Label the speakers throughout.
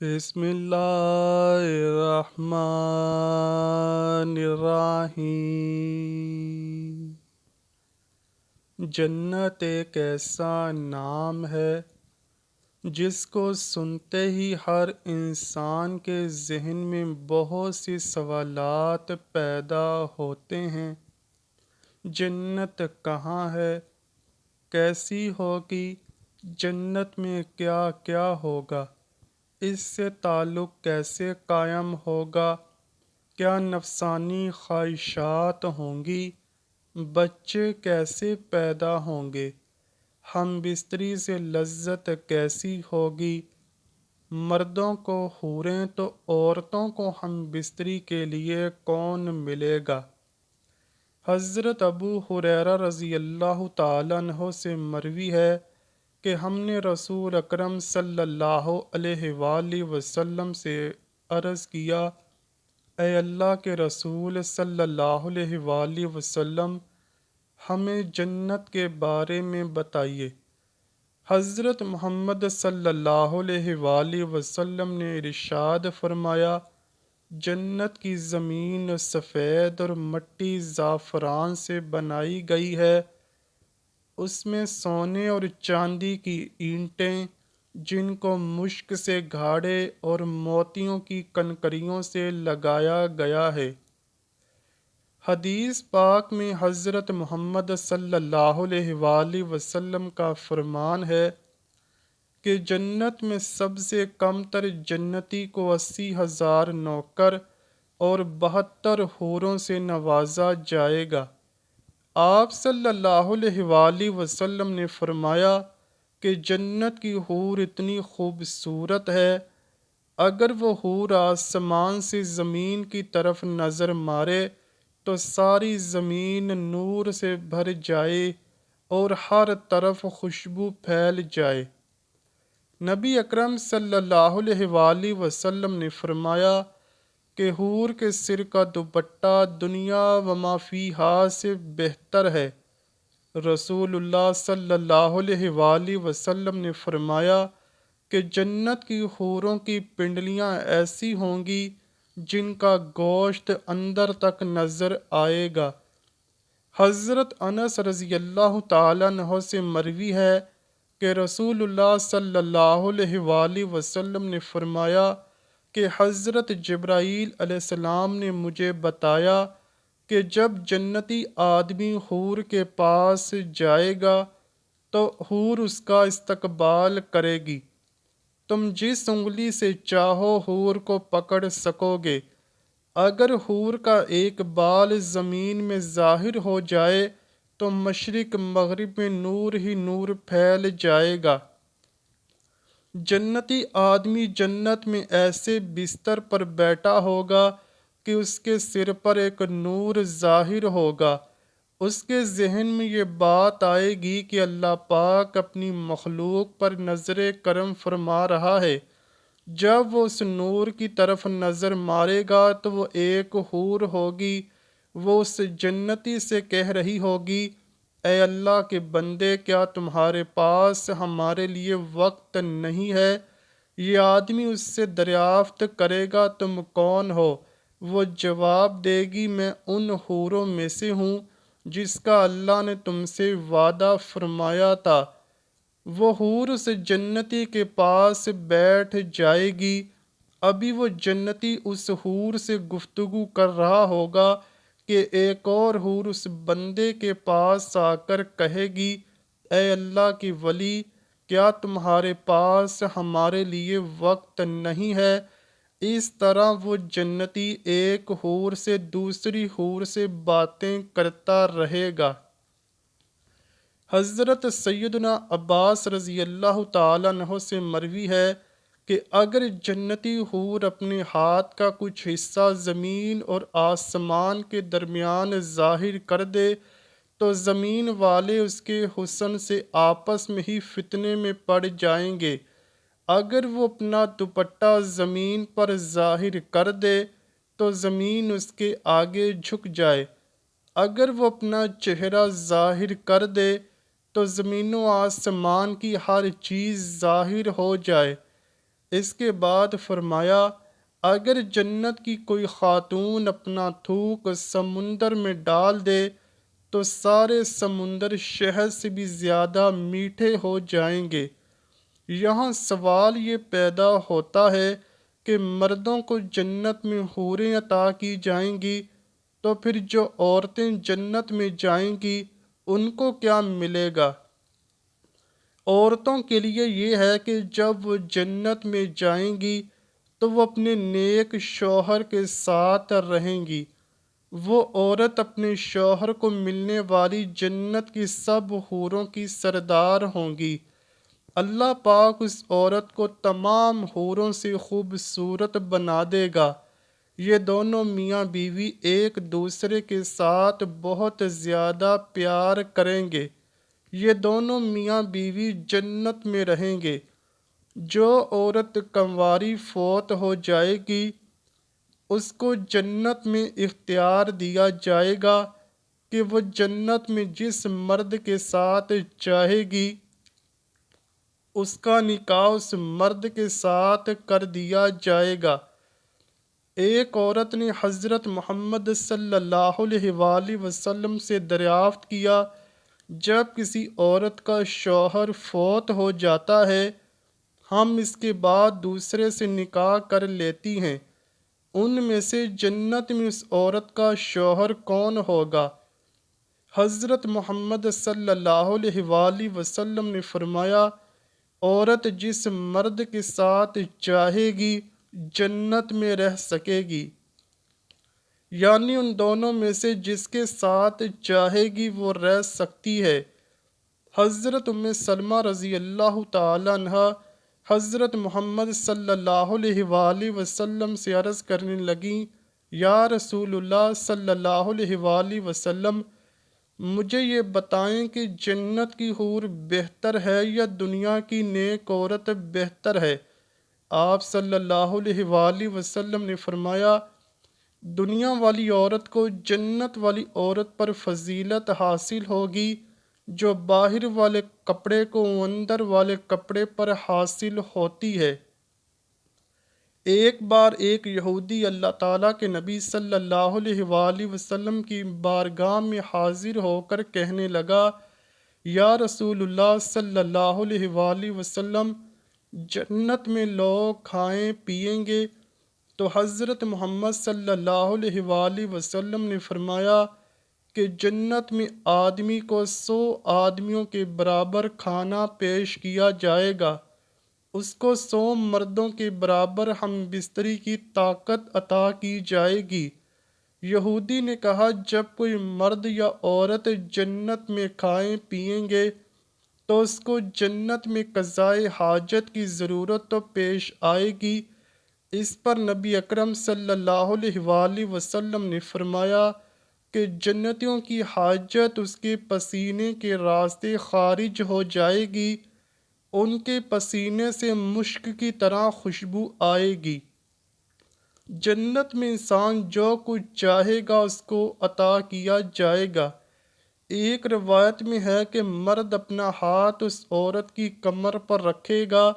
Speaker 1: بسم اللہ الرحمن الرحیم۔ جنت ایک ایسا نام ہے جس کو سنتے ہی ہر انسان کے ذہن میں بہت سی سوالات پیدا ہوتے ہیں۔ جنت کہاں ہے؟ کیسی ہوگی؟ جنت میں کیا کیا ہوگا؟ اس سے تعلق کیسے قائم ہوگا؟ کیا نفسانی خواہشات ہوں گی؟ بچے کیسے پیدا ہوں گے؟ ہم بستری سے لذت کیسی ہوگی؟ مردوں کو حوریں تو عورتوں کو ہم بستری کے لیے کون ملے گا؟ حضرت ابو ہریرہ رضی اللہ تعالیٰ عنہ سے مروی ہے کہ ہم نے رسول اکرم صلی اللہ علیہ وآلہ وسلم سے عرض کیا، اے اللہ کے رسول صلی اللہ علیہ وآلہ وسلم، ہمیں جنت کے بارے میں بتائیے۔ حضرت محمد صلی اللہ علیہ وآلہ وسلم نے ارشاد فرمایا، جنت کی زمین سفید اور مٹی زعفران سے بنائی گئی ہے، اس میں سونے اور چاندی کی اینٹیں جن کو مشک سے گھاڑے اور موتیوں کی کنکریوں سے لگایا گیا ہے۔ حدیث پاک میں حضرت محمد صلی اللہ علیہ وآلہ وسلم کا فرمان ہے کہ جنت میں سب سے کم تر جنتی کو 80,000 نوکر اور 72 حوروں سے نوازا جائے گا۔ آپ صلی اللہ علیہ وآلہ وسلم نے فرمایا کہ جنت کی حور اتنی خوبصورت ہے، اگر وہ حور آسمان سے زمین کی طرف نظر مارے تو ساری زمین نور سے بھر جائے اور ہر طرف خوشبو پھیل جائے۔ نبی اکرم صلی اللہ علیہ وآلہ وسلم نے فرمایا کہ حور کے سر کا دوپٹہ دنیا و ما فیہا سے بہتر ہے۔ رسول اللہ صلی اللہ علیہ وآلہ وسلم نے فرمایا کہ جنت کی حوروں کی پنڈلیاں ایسی ہوں گی جن کا گوشت اندر تک نظر آئے گا۔ حضرت انس رضی اللہ تعالیٰ عنہ سے مروی ہے کہ رسول اللہ صلی اللہ علیہ وآلہ وسلم نے فرمایا کہ حضرت جبرائیل علیہ السلام نے مجھے بتایا کہ جب جنتی آدمی حور کے پاس جائے گا تو حور اس کا استقبال کرے گی۔ تم جس انگلی سے چاہو حور کو پکڑ سکو گے۔ اگر حور کا ایک بال زمین میں ظاہر ہو جائے تو مشرق مغرب میں نور ہی نور پھیل جائے گا۔ جنتی آدمی جنت میں ایسے بستر پر بیٹھا ہوگا کہ اس کے سر پر ایک نور ظاہر ہوگا۔ اس کے ذہن میں یہ بات آئے گی کہ اللہ پاک اپنی مخلوق پر نظر کرم فرما رہا ہے۔ جب وہ اس نور کی طرف نظر مارے گا تو وہ ایک حور ہوگی، وہ اس جنتی سے کہہ رہی ہوگی، اے اللہ کے بندے، کیا تمہارے پاس ہمارے لیے وقت نہیں ہے؟ یہ آدمی اس سے دریافت کرے گا، تم کون ہو؟ وہ جواب دے گی، میں ان حوروں میں سے ہوں جس کا اللہ نے تم سے وعدہ فرمایا تھا۔ وہ حور اس جنتی کے پاس بیٹھ جائے گی۔ ابھی وہ جنتی اس حور سے گفتگو کر رہا ہوگا کہ ایک اور حور اس بندے کے پاس آ کر کہے گی، اے اللہ کی ولی، کیا تمہارے پاس ہمارے لیے وقت نہیں ہے؟ اس طرح وہ جنتی ایک حور سے دوسری حور سے باتیں کرتا رہے گا۔ حضرت سیدنا عباس رضی اللہ تعالیٰ عنہ سے مروی ہے کہ اگر جنتی حور اپنے ہاتھ کا کچھ حصہ زمین اور آسمان کے درمیان ظاہر کر دے تو زمین والے اس کے حسن سے آپس میں ہی فتنے میں پڑ جائیں گے۔ اگر وہ اپنا دوپٹہ زمین پر ظاہر کر دے تو زمین اس کے آگے جھک جائے۔ اگر وہ اپنا چہرہ ظاہر کر دے تو زمین و آسمان کی ہر چیز ظاہر ہو جائے۔ اس کے بعد فرمایا اگر جنت کی کوئی خاتون اپنا تھوک سمندر میں ڈال دے تو سارے سمندر شہد سے بھی زیادہ میٹھے ہو جائیں گے۔ یہاں سوال یہ پیدا ہوتا ہے کہ مردوں کو جنت میں حوریں عطا کی جائیں گی تو پھر جو عورتیں جنت میں جائیں گی ان کو کیا ملے گا؟ عورتوں کے لیے یہ ہے کہ جب وہ جنت میں جائیں گی تو وہ اپنے نیک شوہر کے ساتھ رہیں گی۔ وہ عورت اپنے شوہر کو ملنے والی جنت کی سب حوروں کی سردار ہوں گی۔ اللہ پاک اس عورت کو تمام حوروں سے خوبصورت بنا دے گا۔ یہ دونوں میاں بیوی ایک دوسرے کے ساتھ بہت زیادہ پیار کریں گے۔ یہ دونوں میاں بیوی جنت میں رہیں گے۔ جو عورت کنواری فوت ہو جائے گی اس کو جنت میں اختیار دیا جائے گا کہ وہ جنت میں جس مرد کے ساتھ چاہے گی اس کا نکاح اس مرد کے ساتھ کر دیا جائے گا۔ ایک عورت نے حضرت محمد صلی اللہ علیہ وآلہ وسلم سے دریافت کیا جب کسی عورت کا شوہر فوت ہو جاتا ہے ہم اس کے بعد دوسرے سے نکاح کر لیتی ہیں، ان میں سے جنت میں اس عورت کا شوہر کون ہوگا؟ حضرت محمد صلی اللہ علیہ وآلہ وسلم نے فرمایا عورت جس مرد کے ساتھ چاہے گی جنت میں رہ سکے گی، یعنی ان دونوں میں سے جس کے ساتھ چاہے گی وہ رہ سکتی ہے۔ حضرت ام سلمہ رضی اللہ تعالی عنہ حضرت محمد صلی اللہ علیہ وآلہ وسلم سے عرض کرنے لگیں یا رسول اللہ صلی اللہ علیہ وآلہ وسلم مجھے یہ بتائیں کہ جنت کی حور بہتر ہے یا دنیا کی نیک عورت بہتر ہے؟ آپ صلی اللہ علیہ وآلہ وسلم نے فرمایا دنیا والی عورت کو جنت والی عورت پر فضیلت حاصل ہوگی جو باہر والے کپڑے کو اندر والے کپڑے پر حاصل ہوتی ہے۔ ایک بار ایک یہودی اللہ تعالیٰ کے نبی صلی اللہ علیہ وآلہ وسلم کی بارگاہ میں حاضر ہو کر کہنے لگا یا رسول اللہ صلی اللہ علیہ وآلہ وسلم جنت میں لوگ کھائیں پیئیں گے تو حضرت محمد صلی اللہ علیہ وآلہ وسلم نے فرمایا کہ جنت میں آدمی کو 100 آدمیوں کے برابر کھانا پیش کیا جائے گا، اس کو 100 مردوں کے برابر ہم بستری کی طاقت عطا کی جائے گی۔ یہودی نے کہا جب کوئی مرد یا عورت جنت میں کھائیں پیئیں گے تو اس کو جنت میں قضائے حاجت کی ضرورت تو پیش آئے گی۔ اس پر نبی اکرم صلی اللہ علیہ وآلہ وسلم نے فرمایا کہ جنتیوں کی حاجت اس کے پسینے کے راستے خارج ہو جائے گی، ان کے پسینے سے مشک کی طرح خوشبو آئے گی۔ جنت میں انسان جو کچھ چاہے گا اس کو عطا کیا جائے گا۔ ایک روایت میں ہے کہ مرد اپنا ہاتھ اس عورت کی کمر پر رکھے گا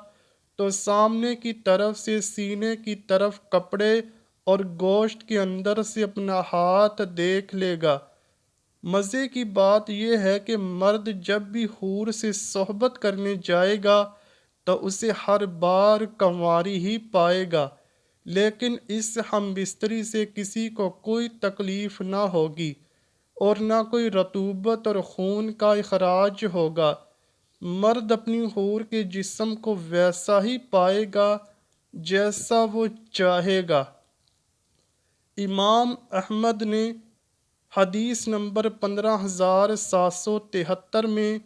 Speaker 1: تو سامنے کی طرف سے سینے کی طرف کپڑے اور گوشت کے اندر سے اپنا ہاتھ دیکھ لے گا۔ مزے کی بات یہ ہے کہ مرد جب بھی حور سے صحبت کرنے جائے گا تو اسے ہر بار کنواری ہی پائے گا، لیکن اس ہم بستری سے کسی کو کوئی تکلیف نہ ہوگی اور نہ کوئی رطوبت اور خون کا اخراج ہوگا۔ مرد اپنی حور کے جسم کو ویسا ہی پائے گا جیسا وہ چاہے گا۔ امام احمد نے حدیث نمبر 15773 میں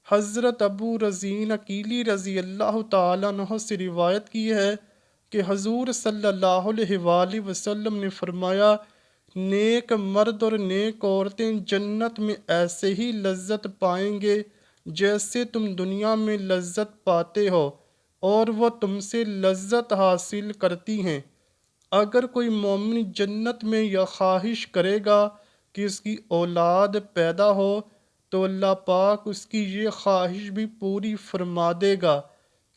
Speaker 1: حضرت ابو رزین عقیلی رضی اللہ تعالیٰ عنہ سے روایت کی ہے کہ حضور صلی اللہ علیہ وآلہ وسلم نے فرمایا نیک مرد اور نیک عورتیں جنت میں ایسے ہی لذت پائیں گے جیسے تم دنیا میں لذت پاتے ہو اور وہ تم سے لذت حاصل کرتی ہیں۔ اگر کوئی مومن جنت میں یہ خواہش کرے گا کہ اس کی اولاد پیدا ہو تو اللہ پاک اس کی یہ خواہش بھی پوری فرما دے گا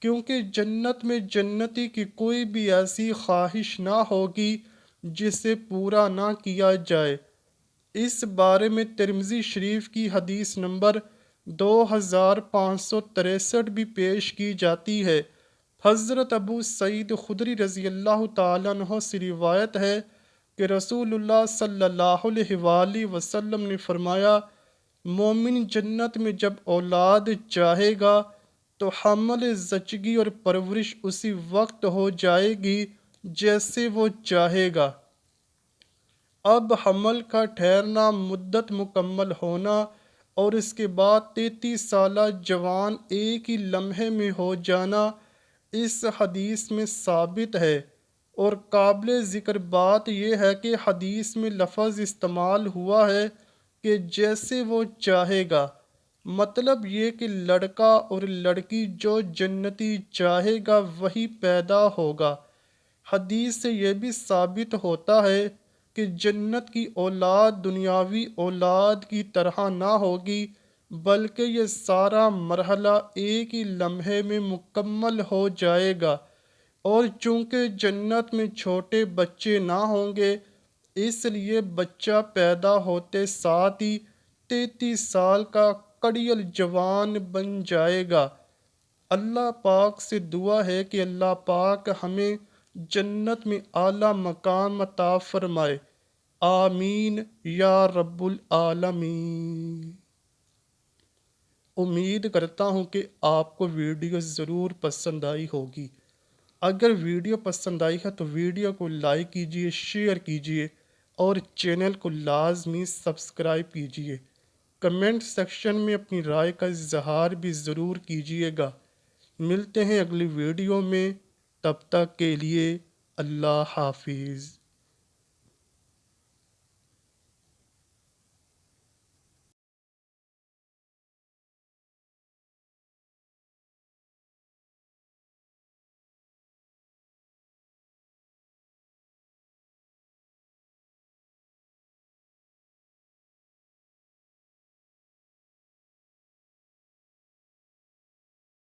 Speaker 1: کیونکہ جنت میں جنتی کی کوئی بھی ایسی خواہش نہ ہوگی جسے پورا نہ کیا جائے۔ اس بارے میں ترمذی شریف کی حدیث نمبر 2563 بھی پیش کی جاتی ہے۔ حضرت ابو سعید خدری رضی اللہ تعالیٰ عنہ سے روایت ہے کہ رسول اللہ صلی اللہ علیہ وآلہ وسلم نے فرمایا، مومن جنت میں جب اولاد چاہے گا تو حمل زچگی اور پرورش اسی وقت ہو جائے گی جیسے وہ چاہے گا۔ اب حمل کا ٹھہرنا، مدت مکمل ہونا اور اس کے بعد 33 سالہ جوان ایک ہی لمحے میں ہو جانا اس حدیث میں ثابت ہے۔ اور قابل ذکر بات یہ ہے کہ حدیث میں لفظ استعمال ہوا ہے کہ جیسے وہ چاہے گا، مطلب یہ کہ لڑکا اور لڑکی جو جنتی چاہے گا وہی پیدا ہوگا۔ حدیث سے یہ بھی ثابت ہوتا ہے کہ جنت کی اولاد دنیاوی اولاد کی طرح نہ ہوگی، بلکہ یہ سارا مرحلہ ایک ہی لمحے میں مکمل ہو جائے گا۔ اور چونکہ جنت میں چھوٹے بچے نہ ہوں گے، اس لیے بچہ پیدا ہوتے ساتھ ہی 33 سال کا کڑیل جوان بن جائے گا۔ اللہ پاک سے دعا ہے کہ اللہ پاک ہمیں جنت میں اعلیٰ مقام عطا فرمائے، آمین یا رب العالمین۔ امید کرتا ہوں کہ آپ کو ویڈیو ضرور پسند آئی ہوگی۔ اگر ویڈیو پسند آئی ہے تو ویڈیو کو لائک کیجئے، شیئر کیجئے اور چینل کو لازمی سبسکرائب کیجئے۔ کمنٹ سیکشن میں اپنی رائے کا اظہار بھی ضرور کیجئے گا۔ ملتے ہیں اگلی ویڈیو میں، تب تک کے لیے اللہ حافظ۔